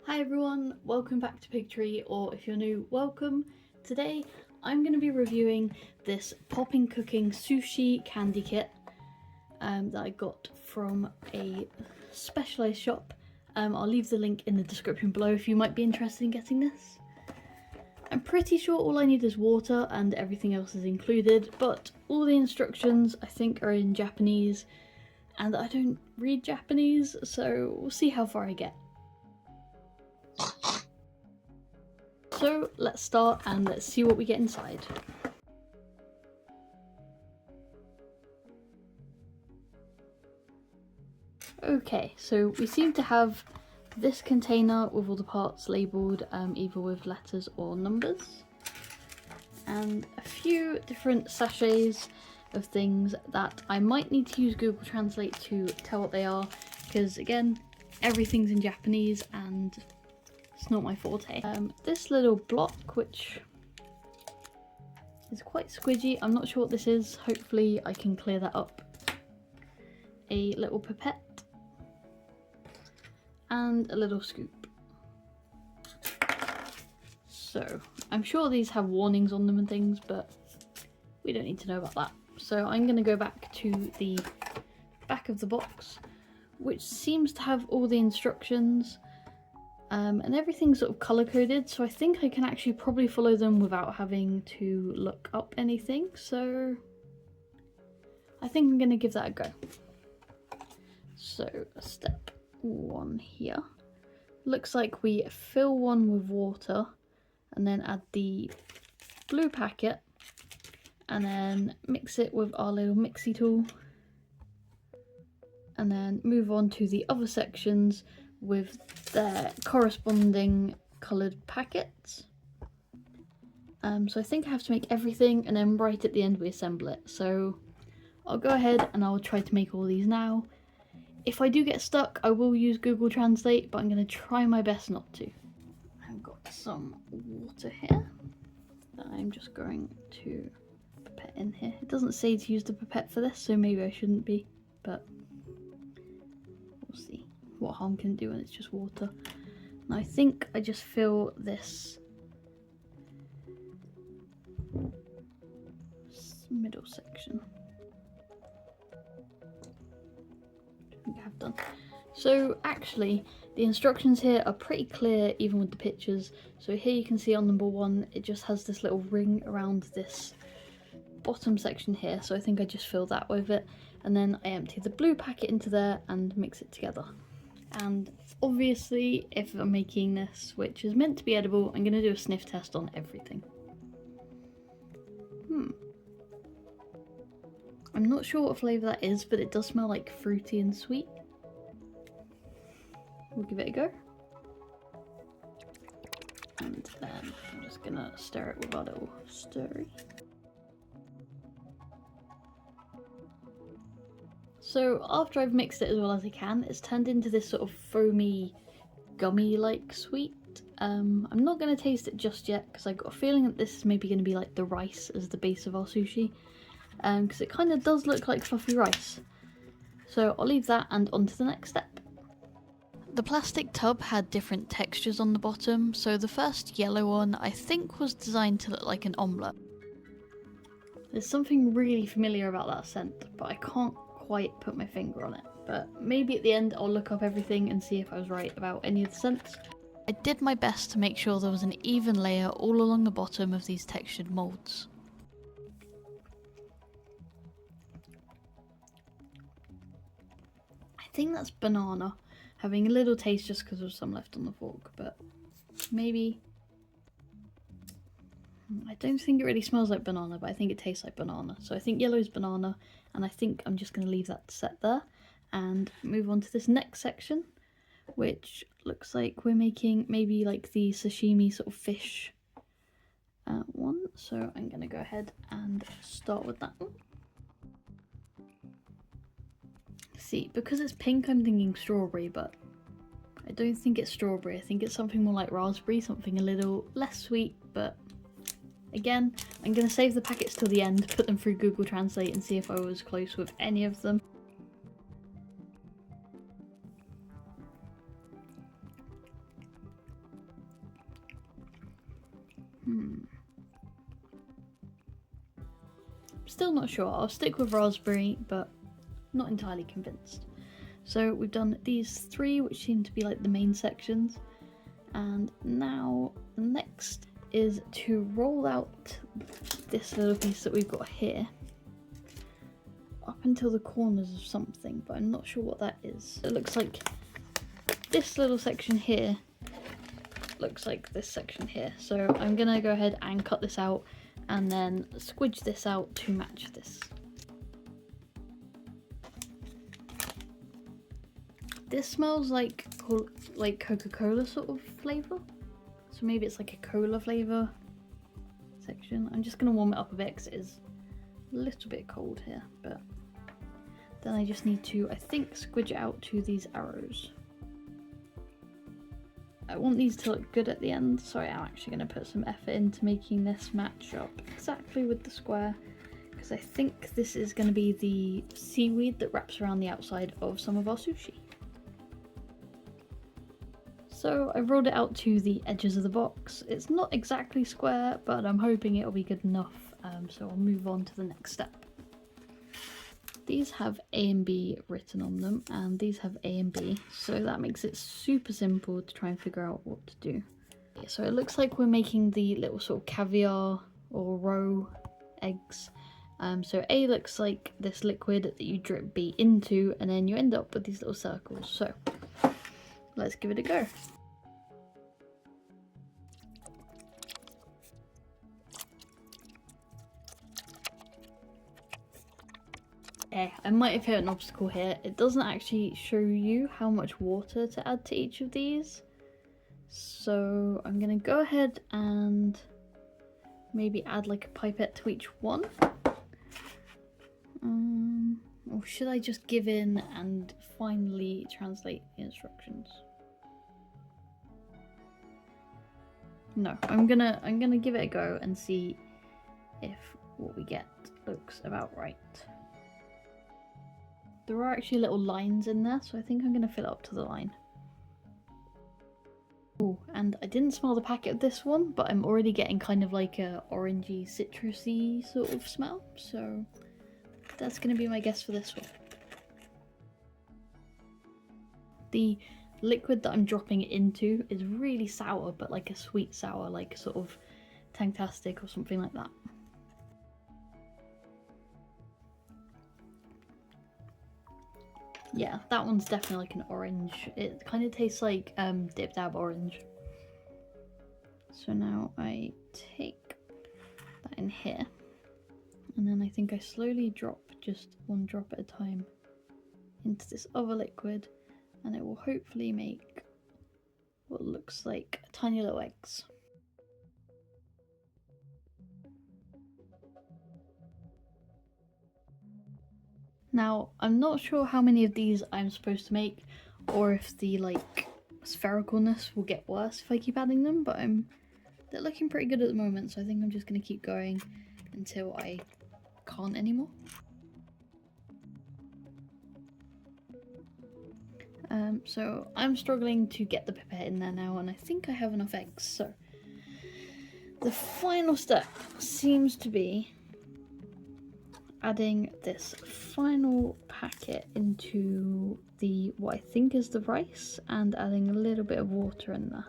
Hi everyone, welcome back to Pigtree, or if you're new, welcome. Today I'm going to be reviewing this Popin Cookin Sushi candy kit that I got from a specialised shop. I'll leave the link in the description below if you might be interested in getting this. I'm pretty sure all I need is water and everything else is included, but all the instructions I think are in Japanese and I don't read Japanese, so we'll see how far I get. So let's start and let's see what we get inside. Okay, so we seem to have this container with all the parts labelled either with letters or numbers, and a few different sachets of things that I might need to use Google Translate to tell what they are, because again, everything's in Japanese and it's not my forte. This little block, which is quite squidgy, I'm not sure what this is, hopefully I can clear that up. A little pipette and a little scoop. So I'm sure these have warnings on them and things, but we don't need to know about that. So I'm going to go back to the back of the box, which seems to have all the instructions. And everything's sort of colour coded, so I think I can actually probably follow them without having to look up anything, so I think I'm going to give that a go. So step 1 here, looks like we fill one with water and then add the blue packet and then mix it with our little mixie tool and then move on to the other sections with their corresponding coloured packets. So I think I have to make everything and then right at the end we assemble it. So I'll go ahead and I'll try to make all these now. If I do get stuck, I will use Google Translate, but I'm going to try my best not to. I've got some water here that I'm just going to pipette in here. It doesn't say to use the pipette for this, so maybe I shouldn't be, but we'll see what harm can do when it's just water. And I think I just fill this middle section. I think I have done. So actually the instructions here are pretty clear even with the pictures. So here you can see on number 1 it just has this little ring around this bottom section here, so I think I just fill that with it, and then I empty the blue packet into there and mix it together. And obviously if I'm making this, which is meant to be edible, I'm going to do a sniff test on everything. I'm not sure what flavour that is, but it does smell like fruity and sweet. We'll give it a go. And then I'm just going to stir it with our little stirry. So after I've mixed it as well as I can, it's turned into this sort of foamy, gummy-like sweet. I'm not going to taste it just yet because I've got a feeling that this is maybe going to be like the rice as the base of our sushi, because it kind of does look like fluffy rice. So I'll leave that and on to the next step. The plastic tub had different textures on the bottom, so the first yellow one I think was designed to look like an omelette. There's something really familiar about that scent, but I can't quite put my finger on it, but maybe at the end I'll look up everything and see if I was right about any of the scents. I did my best to make sure there was an even layer all along the bottom of these textured moulds. I think that's banana, having a little taste just because there's some left on the fork, but maybe. I don't think it really smells like banana, but I think it tastes like banana. So I think yellow is banana, and I think I'm just going to leave that set there and move on to this next section, which looks like we're making maybe like the sashimi sort of fish one. So I'm going to go ahead and start with that one. See, because it's pink, I'm thinking strawberry, but I don't think it's strawberry. I think it's something more like raspberry, something a little less sweet, but again, I'm going to save the packets till the end, put them through Google Translate and see if I was close with any of them. Still not sure. I'll stick with raspberry, but not entirely convinced. So we've done these three, which seem to be like the main sections. And now next is to roll out this little piece that we've got here up until the corners of something, but I'm not sure what that is. It looks like this little section here looks like this section here. So I'm gonna go ahead and cut this out and then squidge this out to match this. This smells like Coca-Cola sort of flavour. So maybe it's like a cola flavour section. I'm just gonna warm it up a bit because it is a little bit cold here, but then I just need to, I think, squidge it out to these arrows. I want these to look good at the end, so I am actually going to put some effort into making this match up exactly with the square, because I think this is going to be the seaweed that wraps around the outside of some of our sushi. So I rolled it out to the edges of the box. It's not exactly square, but I'm hoping it'll be good enough, so I'll move on to the next step. These have A and B written on them, and these have A and B, so that makes it super simple to try and figure out what to do. So it looks like we're making the little sort of caviar or roe eggs. So A looks like this liquid that you drip B into, and then you end up with these little circles. So let's give it a go. Okay, I might have hit an obstacle here. It doesn't actually show you how much water to add to each of these. So I'm gonna go ahead and maybe add like a pipette to each one. Or should I just give in and finally translate the instructions? No, I'm gonna give it a go and see if what we get looks about right. There are actually little lines in there, so I think I'm going to fill it up to the line. Oh, and I didn't smell the packet of this one, but I'm already getting kind of like a orangey, citrusy sort of smell, so that's going to be my guess for this one. The liquid that I'm dropping it into is really sour, but like a sweet sour, like sort of Tanktastic or something like that. Yeah, that one's definitely like an orange. It kind of tastes like Dip Dab orange. So now I take that in here, and then I think I slowly drop just one drop at a time into this other liquid, and it will hopefully make what looks like tiny little eggs. Now, I'm not sure how many of these I'm supposed to make, or if the like sphericalness will get worse if I keep adding them, but they're looking pretty good at the moment, so I think I'm just going to keep going until I can't anymore. So I'm struggling to get the pipette in there now, and I think I have enough eggs, so the final step seems to be adding this final packet into the what I think is the rice, and adding a little bit of water in there.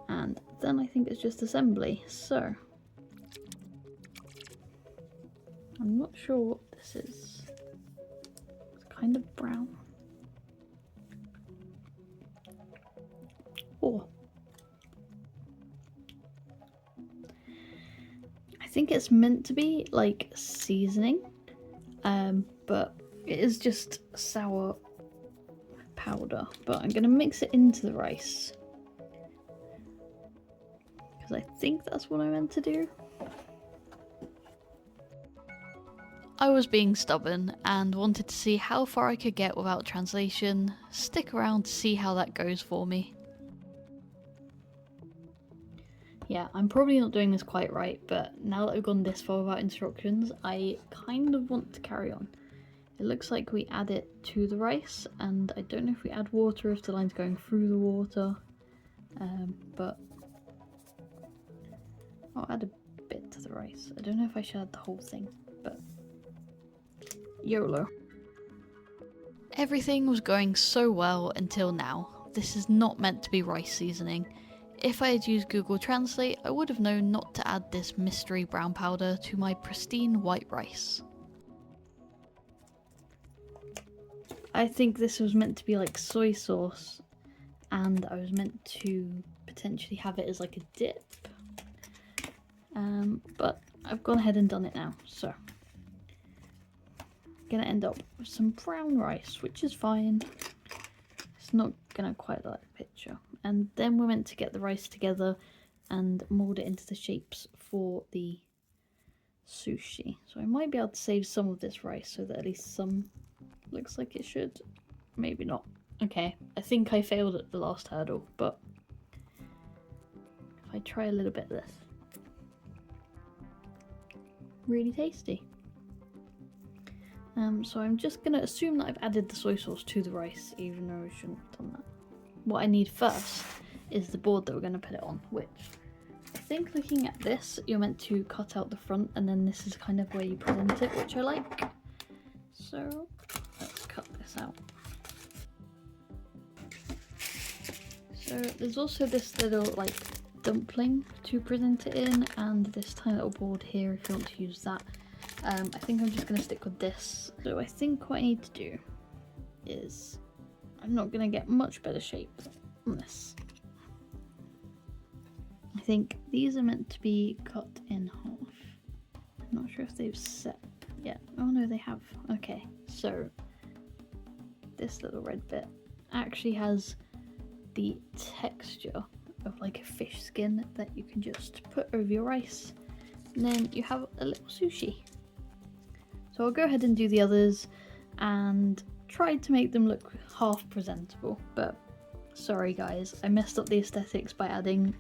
And then I think it's just assembly, so I'm not sure what this is. It's kind of brown. Oh, I think it's meant to be like seasoning, but it is just sour powder. But I'm gonna mix it into the rice, because I think that's what I meant to do. I was being stubborn and wanted to see how far I could get without translation. Stick around to see how that goes for me. Yeah, I'm probably not doing this quite right, but now that I've gone this far without instructions, I kind of want to carry on. It looks like we add it to the rice, and I don't know if we add water, if the line's going through the water. But I'll add a bit to the rice. I don't know if I should add the whole thing, but YOLO. Everything was going so well until now. This is not meant to be rice seasoning. If I had used Google Translate, I would have known not to add this mystery brown powder to my pristine white rice. I think this was meant to be like soy sauce, and I was meant to potentially have it as like a dip. But I've gone ahead and done it now, so I'm gonna end up with some brown rice, which is fine. It's not gonna quite like the picture. And then we're meant to get the rice together and mould it into the shapes for the sushi. So I might be able to save some of this rice so that at least some looks like it should. Maybe not. Okay, I think I failed at the last hurdle, but if I try a little bit of this. Really tasty. So I'm just gonna assume that I've added the soy sauce to the rice, even though I shouldn't have done that. What I need first is the board that we're gonna put it on, which I think, looking at this, you're meant to cut out the front and then this is kind of where you present it, which I like. So let's cut this out. So there's also this little like dumpling to present it in, and this tiny little board here if you want to use that. I think I'm just going to stick with this. So I think what I need to do is, I'm not going to get much better shape on this. I think these are meant to be cut in half. I'm not sure if they've set yet. Oh no, they have. Okay, so this little red bit actually has the texture of like a fish skin that you can just put over your rice, and then you have a little sushi. So I'll go ahead and do the others and try to make them look half presentable, but sorry guys, I messed up the aesthetics by adding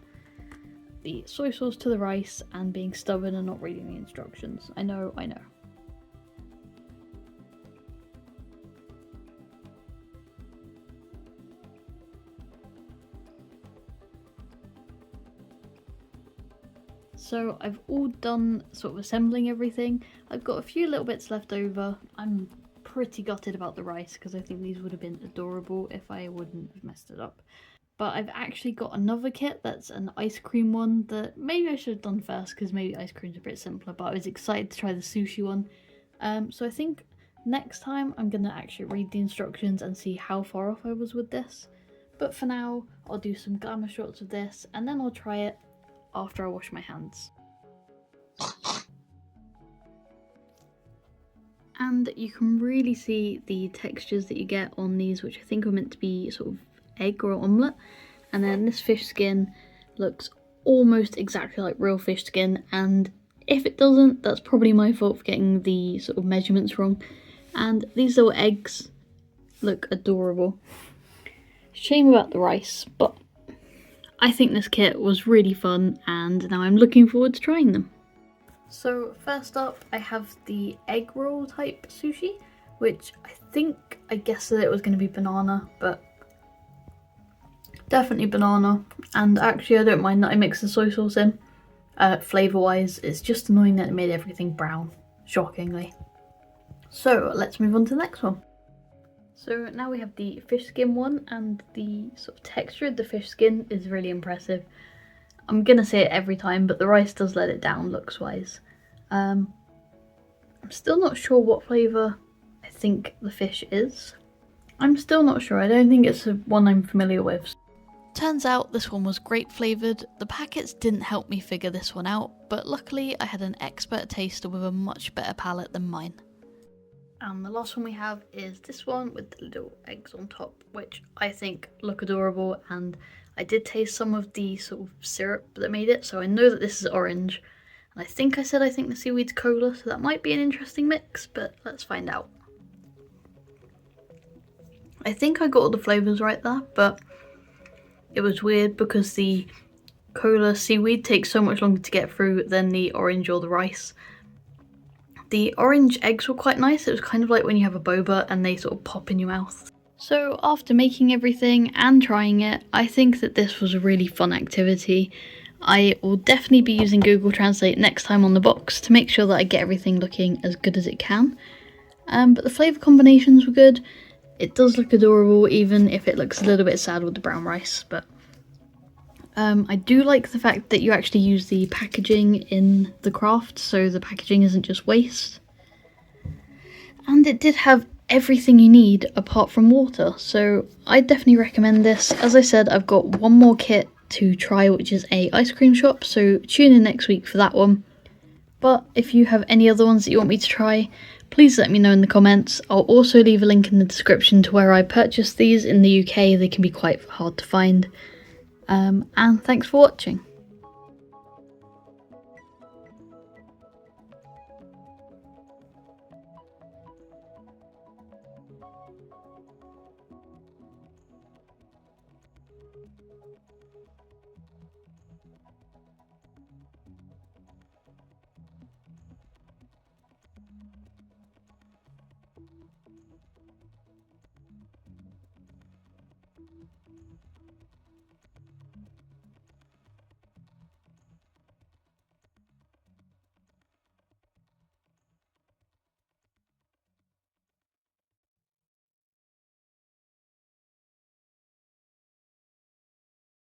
the soy sauce to the rice and being stubborn and not reading the instructions. I know. So I've all done sort of assembling everything. I've got a few little bits left over. I'm pretty gutted about the rice because I think these would have been adorable if I wouldn't have messed it up. But I've actually got another kit that's an ice cream one that maybe I should have done first because maybe ice cream's a bit simpler, but I was excited to try the sushi one. So I think next time I'm going to actually read the instructions and see how far off I was with this. But for now, I'll do some glamour shots of this and then I'll try it after I wash my hands. And you can really see the textures that you get on these, which I think are meant to be sort of egg or omelette. And then this fish skin looks almost exactly like real fish skin, and if it doesn't, that's probably my fault for getting the sort of measurements wrong. And these little eggs look adorable. Shame about the rice, but I think this kit was really fun and now I'm looking forward to trying them. So first up I have the egg roll type sushi, which I guessed that it was going to be banana, but definitely banana. And actually I don't mind that I mixed the soy sauce in. Flavour wise, it's just annoying that it made everything brown, shockingly. So let's move on to the next one. So now we have the fish skin one, and the sort of texture of the fish skin is really impressive. I'm gonna say it every time, but the rice does let it down looks wise. I'm still not sure what flavour I think the fish is. I'm still not sure, I don't think it's one I'm familiar with. Turns out this one was grape flavoured. The packets didn't help me figure this one out, but luckily I had an expert taster with a much better palate than mine. And the last one we have is this one with the little eggs on top, which I think look adorable, and I did taste some of the sort of syrup that made it, so I know that this is orange. And I think the seaweed's cola, so that might be an interesting mix, but let's find out. I think I got all the flavours right there, but it was weird because the cola seaweed takes so much longer to get through than the orange or the rice. The orange eggs were quite nice. It was kind of like when you have a boba and they sort of pop in your mouth. So after making everything and trying it, I think that this was a really fun activity. I will definitely be using Google Translate next time on the box to make sure that I get everything looking as good as it can. But the flavour combinations were good. It does look adorable even if it looks a little bit sad with the brown rice, but I do like the fact that you actually use the packaging in the craft, so the packaging isn't just waste. And it did have everything you need apart from water, so I definitely recommend this. As I said, I've got one more kit to try, which is a ice cream shop, so tune in next week for that one. But if you have any other ones that you want me to try, please let me know in the comments. I'll also leave a link in the description to where I purchased these in the UK. They can be quite hard to find. And thanks for watching.